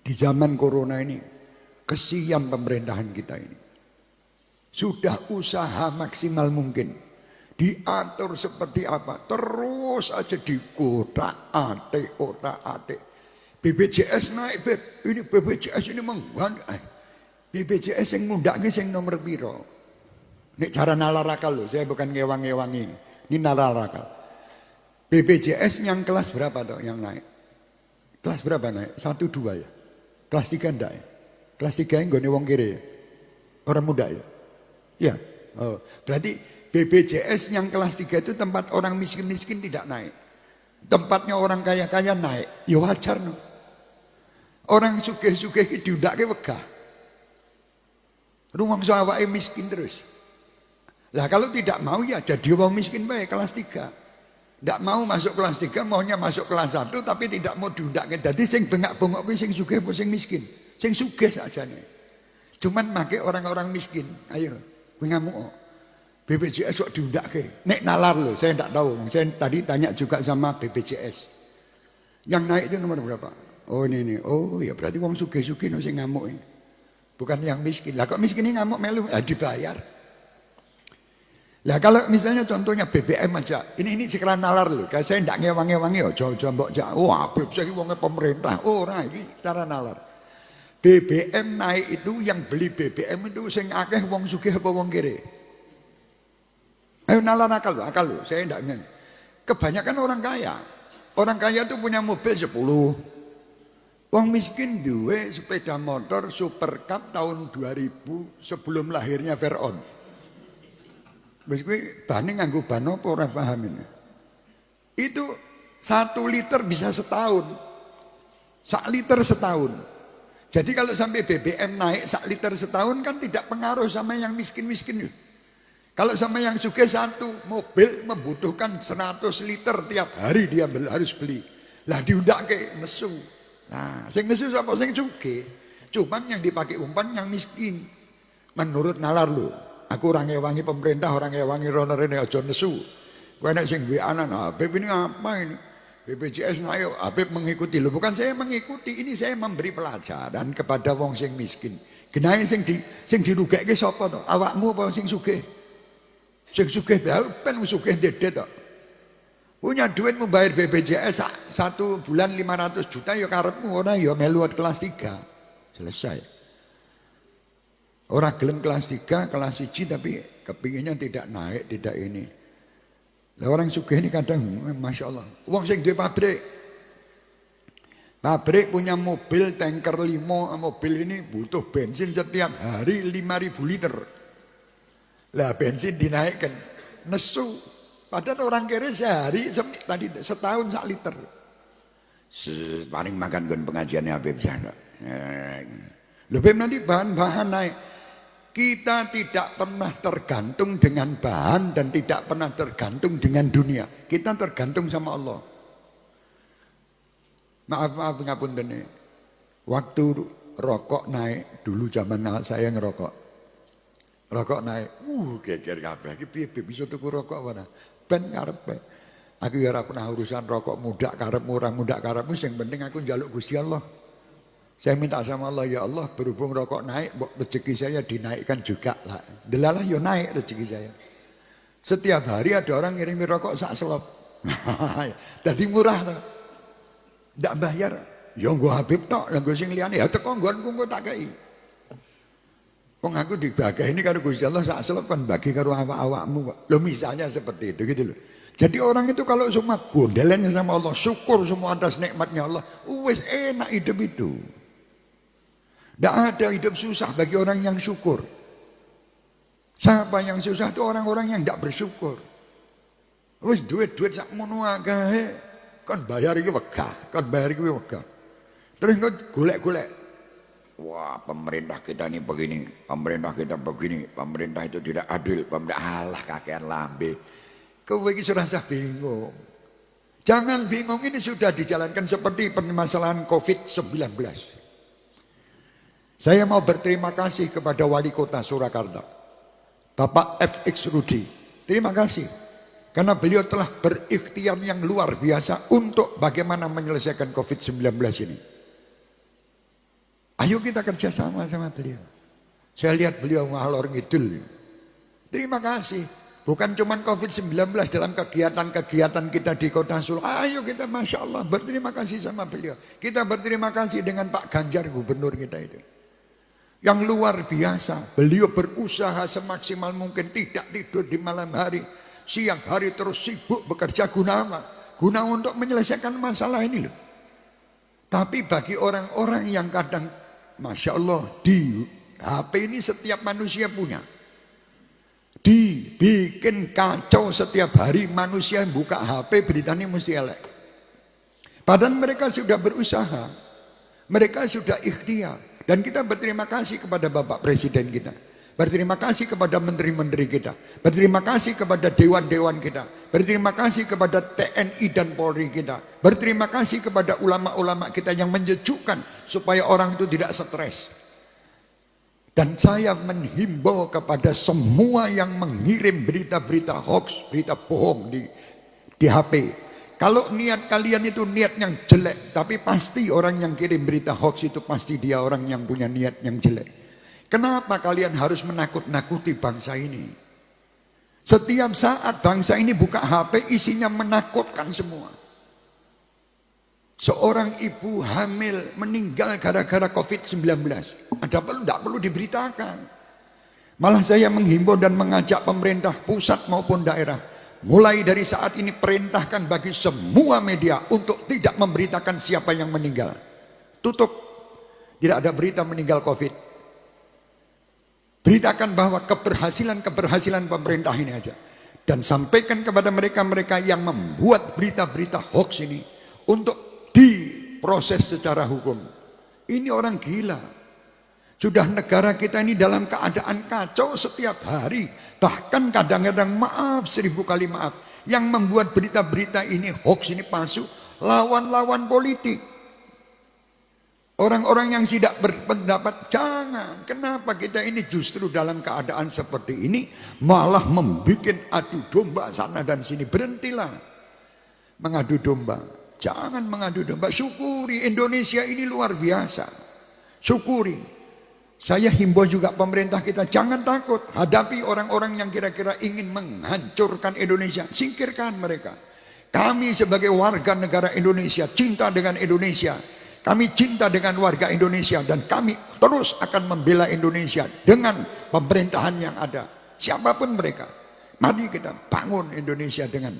Di zaman corona ini, kesian pemerintahan kita ini. Sudah usaha maksimal mungkin. Diatur seperti apa, terus aja dikotak-atik, otak-atik. BPJS naik, ini BPJS ini BPJS yang ngundaknya yang nomor piro. Ini cara nalar akal loh, saya bukan ngewang-ngewang ini. Ini nalar akal. BPJS yang kelas berapa toh yang naik? Kelas berapa naik? 1, 2 ya? Kelas 3 enggak ya? Kelas 3 yang gak wong kiri ya? Orang muda ya? Ya. Oh, berarti BPJS yang kelas 3 itu tempat orang miskin-miskin tidak naik. Tempatnya orang kaya-kaya naik. Ya wajar no. Orang sugih-sugih diundake wegah. Rumangsa awake miskin terus. Lah kalau tidak mau ya jadi orang miskin baik kelas 3. Tidak mau masuk kelas 3, maunya masuk kelas 1 tapi tidak mau diundake. Jadi sing bengak-bengok kuwi sing sugih apa sing miskin? Sing sugih sakjane. Cuman make orang-orang miskin. Ayo, kowe ngamuk. BPJS kok diundake. Nek nalar loh, saya tidak tahu. Saya tadi tanya juga sama BPJS. Yang naik itu nomor berapa? Oh ini. Oh ya berarti wong sugih-sugih no sing ngamuk ini. Bukan yang miskin. Lah kok miskin ini ngamuk melu? Ya dibayar. Lah kalau misalnya contohnya BBM aja, ini sekarang nalar loh. Kayak saya ndak ngewang-ngewangi, coba mbok jak. Wah, saya wongnya pemerintah. Ora iki cara nalar. BBM naik itu yang beli BBM itu sing akeh wong sugih apa wong kere? Ayo nalar akal loh. Saya ndak ngerti. Kebanyakan orang kaya. Orang kaya itu punya mobil 10. Wong miskin duwe sepeda motor Super Cup tahun 2000 sebelum lahirnya Veron. Wis kuwi bane nganggo ban apa ora paham ini. Itu 1 liter bisa setahun. 1 liter setahun. Jadi kalau sampai BBM naik 1 liter setahun kan tidak pengaruh sama yang miskin-miskin. Kalau sama yang sugih 1 mobil membutuhkan 100 liter tiap hari dia harus beli. Lah diundake nesu. Nah, sing nesu sapa sing sugih. Cuman yang dipakai umpan yang miskin. Menurut nalar lu. Aku orang ngewangi pemerintah, orang ngewangi roner-rene aja nesu. Kowe nek sing duwe anak, Habib ini apa ini? BPJS naik, Habib mengikuti. Loh bukan saya mengikuti, ini saya memberi pelajaran kepada wong sing miskin. Genahe sing dirugeke sapa to? Awakmu apa sing sugih? Sing sugih ben sugih dedet to. Punya duit membayar BPJS 1 bulan 500 juta ya karepmu ora ya melu kelas 3. Selesai. Orang gelem kelas 3, kelas 1 tapi kepinginnya tidak naik, tidak ini. Lah orang sugih ini kadang Masya Allah. Uang sing duwe pabrik. Pabrik punya mobil tanker 5, mobil ini butuh bensin setiap hari 5.000 liter. Lah bensin dinaikkan. Nesu. Padahal orang kere sehari tadi setahun 1 liter. Paling makan gon pengajiannya Habib sana. Lebih nanti bahan-bahan naik. Kita tidak pernah tergantung dengan bahan dan tidak pernah tergantung dengan dunia. Kita tergantung sama Allah. Maaf ngapunten nih. Waktu rokok naik dulu zaman saya ngerokok. Rokok naik, geger kabeh. Iki piye bisa tuku rokok mana? Ben karepe. Aku ya ora pernah urusan rokok muda karepmu ora muda karepmu, sing penting aku njaluk Gusti Allah. Saya minta sama Allah, ya Allah berhubung rokok naik, rezeki saya dinaikkan juga lah. Delalah ya naik rezeki saya. Setiap hari ada orang ngirimi rokok sak selop. Jadi murah tuh. Ndak bayar. Ya gua Habib tok, lah gua sing liyane ya teko nggonku engko tak kei. Wong aku dibagi ini karo Gusti Allah sak selop kan bagi karo awak-awakmu kok. Loh misalnya seperti itu gitu loh. Jadi orang itu kalau semua gondelannya sama Allah, syukur semua atas nikmatnya Allah, wis enak hidup itu. Tidak ada hidup susah bagi orang yang syukur. Siapa yang susah itu orang-orang yang tidak bersyukur. Wis duit-duit sak mono akeh, kon bayar iki wegah, kon bayar iki wegah. Terus kon golek-golek. Wah, pemerintah kita ini begini, pemerintah kita begini, pemerintah itu tidak adil, pemerintah Allah kakean lambe. Kowe iki sudah bingung. Jangan bingung, ini sudah dijalankan seperti permasalahan COVID-19. Saya mau berterima kasih kepada Wali Kota Surakarta, Bapak FX Rudi. Terima kasih. Karena beliau telah berikhtiar yang luar biasa untuk bagaimana menyelesaikan COVID-19 ini. Ayo kita kerjasama sama beliau. Saya lihat beliau ngalor ngidul. Terima kasih. Bukan cuma COVID-19 dalam kegiatan-kegiatan kita di kota Solo. Ayo kita Masya Allah berterima kasih sama beliau. Kita berterima kasih dengan Pak Ganjar gubernur kita itu. Yang luar biasa. Beliau berusaha semaksimal mungkin, tidak tidur di malam hari. Siang hari terus sibuk bekerja guna apa? Guna untuk menyelesaikan masalah ini loh. Tapi bagi orang-orang yang kadang Masya Allah di HP ini setiap manusia punya. Dibikin kacau setiap hari manusia buka HP beritanya mesti elek. Padahal mereka sudah berusaha. Mereka sudah ikhtiar. Dan kita berterima kasih kepada Bapak Presiden kita. Berterima kasih kepada menteri-menteri kita. Berterima kasih kepada dewan-dewan kita. Berterima kasih kepada TNI dan Polri kita. Berterima kasih kepada ulama-ulama kita yang menyejukkan supaya orang itu tidak stres. Dan saya menghimbau kepada semua yang mengirim berita-berita hoax, berita bohong di HP. Kalau niat kalian itu niat yang jelek, tapi pasti orang yang kirim berita hoax itu pasti dia orang yang punya niat yang jelek. Kenapa kalian harus menakut-nakuti bangsa ini? Setiap saat bangsa ini buka HP isinya menakutkan semua. Seorang ibu hamil meninggal gara-gara COVID-19. Tidak perlu diberitakan. Malah saya menghimbau dan mengajak pemerintah pusat maupun daerah. Mulai dari saat ini perintahkan bagi semua media untuk tidak memberitakan siapa yang meninggal. Tutup. Tidak ada berita meninggal COVID. Beritakan bahwa keberhasilan pemerintah ini aja. Dan sampaikan kepada mereka-mereka yang membuat berita-berita hoax ini untuk diproses secara hukum. Ini orang gila. Sudah negara kita ini dalam keadaan kacau setiap hari. Bahkan kadang-kadang maaf, 1000 kali maaf. Yang membuat berita-berita ini hoax ini palsu, lawan-lawan politik. Orang-orang yang tidak berpendapat, jangan. Kenapa kita ini justru dalam keadaan seperti ini malah membuat adu domba sana dan sini. Berhentilah mengadu domba. Jangan mengadu domba. Syukuri Indonesia ini luar biasa. Syukuri. Saya himbau juga pemerintah kita, jangan takut. Hadapi orang-orang yang kira-kira ingin menghancurkan Indonesia. Singkirkan mereka. Kami sebagai warga negara Indonesia, cinta dengan Indonesia. Kami cinta dengan warga Indonesia dan kami terus akan membela Indonesia dengan pemerintahan yang ada. Siapapun mereka. Mari kita bangun Indonesia dengan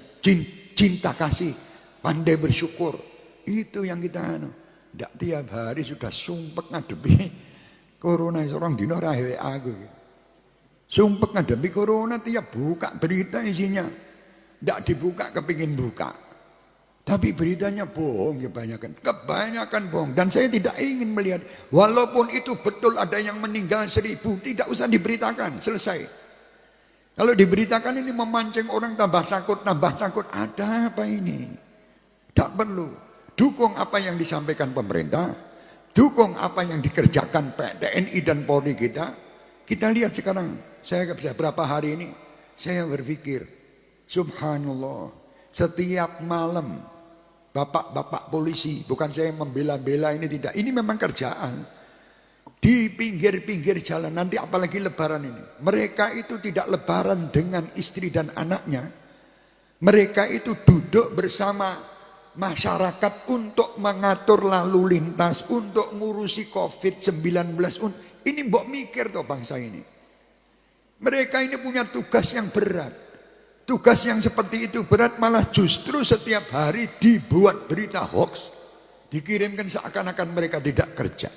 cinta kasih, pandai bersyukur. Itu yang kita tidak tiap hari sudah sumpek ngadepi corona. Seorang dino rahe aku. Sumpek ngadepi corona tiap buka berita isinya. Tidak dibuka kepingin buka. Tapi beritanya bohong kebanyakan bohong. Dan saya tidak ingin melihat, walaupun itu betul ada yang meninggal 1000, tidak usah diberitakan, selesai. Kalau diberitakan ini memancing orang tambah takut. Ada apa ini? Tidak perlu. Dukung apa yang disampaikan pemerintah, dukung apa yang dikerjakan TNI dan Polri kita. Kita lihat sekarang, saya beberapa hari ini, saya berpikir, subhanallah, setiap malam bapak-bapak polisi, bukan saya membela-bela ini, tidak. Ini memang kerjaan. Di pinggir-pinggir jalan, nanti apalagi lebaran ini. Mereka itu tidak lebaran dengan istri dan anaknya. Mereka itu duduk bersama masyarakat untuk mengatur lalu lintas, untuk ngurusi COVID-19. Ini mbok mikir toh bangsa ini. Mereka ini punya tugas yang berat. Tugas yang seperti itu berat, malah justru setiap hari dibuat berita hoax. Dikirimkan seakan-akan mereka tidak kerja.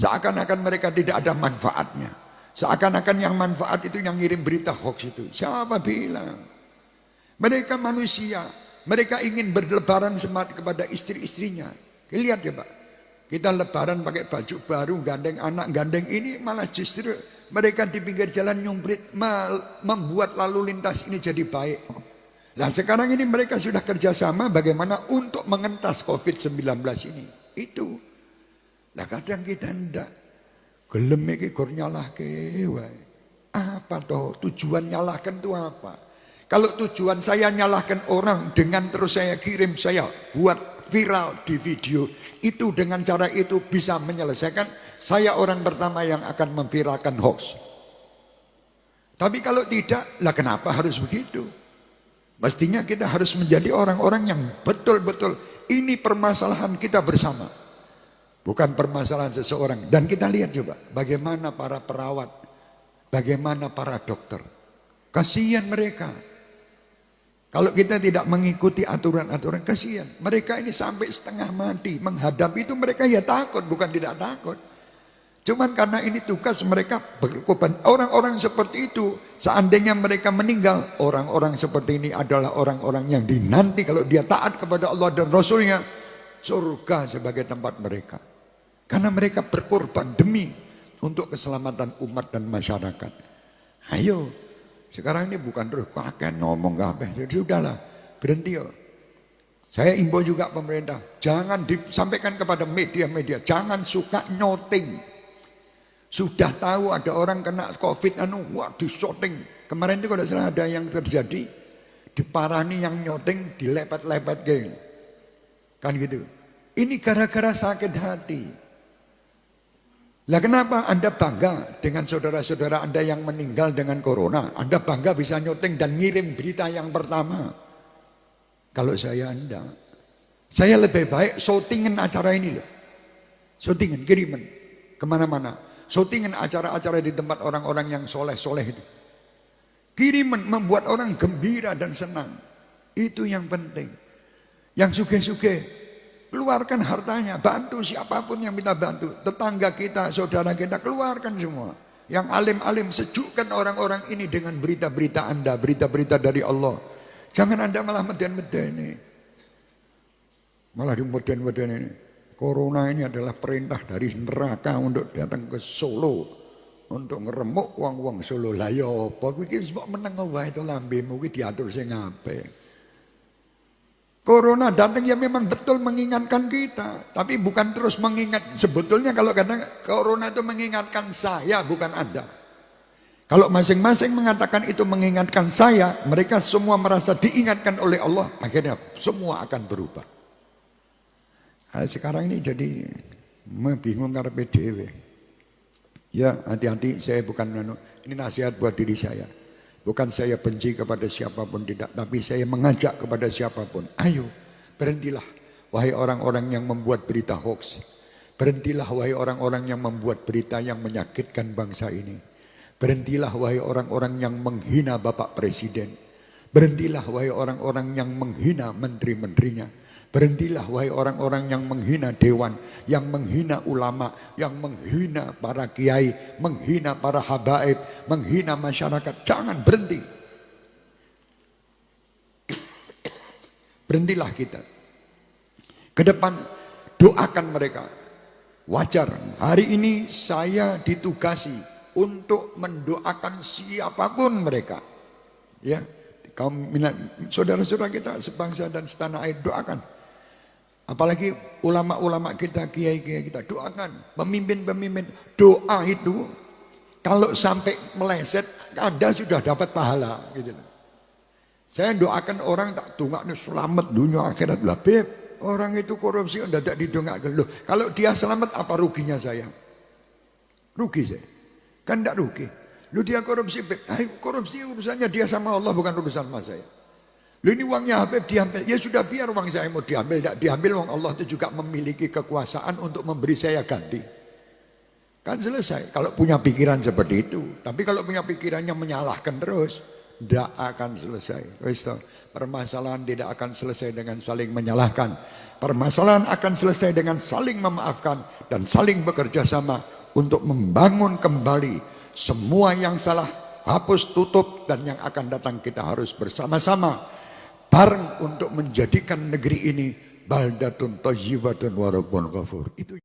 Seakan-akan mereka tidak ada manfaatnya. Seakan-akan yang manfaat itu yang ngirim berita hoax itu. Siapa bilang? Mereka manusia. Mereka ingin berlebaran semangat kepada istri-istrinya. Lihat ya Pak. Kita lebaran pakai baju baru, gandeng anak, gandeng ini, malah justru mereka di pinggir jalan nyumprit, membuat lalu lintas ini jadi baik. Nah sekarang ini mereka sudah kerjasama bagaimana untuk mengentas COVID-19 ini. Itu. Nah kadang kita hendak gelem iki gor nyalahke wae. Apa toh tujuan nyalahkan itu apa? Kalau tujuan saya nyalahkan orang dengan terus saya kirim, saya buat viral di video, itu dengan cara itu bisa menyelesaikan, saya orang pertama yang akan memviralkan hoax. Tapi kalau tidak, lah kenapa harus begitu? Mestinya kita harus menjadi orang-orang yang betul-betul ini permasalahan kita bersama. Bukan permasalahan seseorang. Dan kita lihat juga bagaimana para perawat, bagaimana para dokter. Kasihan mereka. Kalau kita tidak mengikuti aturan-aturan, kasihan. Mereka ini sampai setengah mati menghadapi itu, mereka ya takut, bukan tidak takut. Cuman karena ini tugas mereka berkorban. Orang-orang seperti itu, seandainya mereka meninggal, orang-orang seperti ini adalah orang-orang yang dinanti kalau dia taat kepada Allah dan Rasulnya, surga sebagai tempat mereka. Karena mereka berkorban demi untuk keselamatan umat dan masyarakat. Ayo. Sekarang ini bukan terus kakek ngomong kabeh. Jadi sudahlah, berhenti yo. Saya imbau juga pemerintah, jangan disampaikan kepada media-media, jangan suka nyoting. Sudah tahu ada orang kena Covid wah di-shooting. Kemarin itu kalau salah ada yang terjadi, diparani yang nyoting, dilepet-lepet geng. Kan gitu. Ini gara-gara sakit hati. Lah kenapa Anda bangga dengan saudara-saudara Anda yang meninggal dengan corona? Anda bangga bisa nyuting dan ngirim berita yang pertama. Kalau saya Anda, saya lebih baik syutingin acara ini loh. Syutingin, kiriman kemana-mana. Syutingin acara-acara di tempat orang-orang yang soleh-soleh itu. Kiriman membuat orang gembira dan senang. Itu yang penting. Yang sugih-sugih, keluarkan hartanya, bantu siapapun yang minta bantu. Tetangga kita, saudara kita, keluarkan semua. Yang alim-alim, sejukkan orang-orang ini dengan berita-berita Anda, berita-berita dari Allah. Jangan Anda malah meden-meden. Malah di meden-meden ini. Corona ini adalah perintah dari neraka untuk datang ke Solo. Untuk ngeremuk uang-uang Solo. Lah ya apa, ini sebab menang wae itu lambemu, ini diatur sing ngapain. Corona datang ya memang betul mengingatkan kita, tapi bukan terus mengingat. Sebetulnya kalau kata Corona itu mengingatkan saya, bukan Anda. Kalau masing-masing mengatakan itu mengingatkan saya, mereka semua merasa diingatkan oleh Allah, akhirnya semua akan berubah. Nah, sekarang ini jadi bingung karena PDW. Ya hati-hati, saya bukan ini nasihat buat diri saya. Bukan saya benci kepada siapapun, tidak. Tapi saya mengajak kepada siapapun. Ayo, berhentilah. Wahai orang-orang yang membuat berita hoax. Berhentilah wahai orang-orang yang membuat berita yang menyakitkan bangsa ini. Berhentilah wahai orang-orang yang menghina Bapak Presiden. Berhentilah wahai orang-orang yang menghina menteri-menterinya. Berhentilah wahai orang-orang yang menghina dewan, yang menghina ulama, yang menghina para kiai, menghina para habaib, menghina masyarakat. Jangan berhenti. Berhentilah kita. Ke depan doakan mereka. Wajar, hari ini saya ditugasi untuk mendoakan siapapun mereka. Ya, kaum saudara-saudara kita sebangsa dan setanah air, doakan. Apalagi ulama-ulama kita, kiai-kiai kita, doakan. Pemimpin-pemimpin, doa itu kalau sampai meleset, Anda sudah dapat pahala. Gitu. Saya doakan orang tak dongak selamat dunia akhirat lah, beb. Orang itu korupsi, Anda tak didongakkan. Loh, kalau dia selamat, apa ruginya saya? Rugi saya. Kan tidak rugi. Lu dia korupsi, beb. Korupsi urusannya dia sama Allah, bukan urusan sama saya. Lu ini uangnya Habib diambil, ya sudah biar uang saya mau diambil, tidak diambil, uang Allah itu juga memiliki kekuasaan untuk memberi saya ganti. Kan selesai, kalau punya pikiran seperti itu. Tapi kalau punya pikirannya menyalahkan terus, tidak akan selesai. Permasalahan tidak akan selesai dengan saling menyalahkan. Permasalahan akan selesai dengan saling memaafkan dan saling bekerja sama untuk membangun kembali semua yang salah, hapus, tutup, dan yang akan datang kita harus bersama-sama bareng untuk menjadikan negeri ini baldatun thayyibatun wa rabbun ghafur. Itu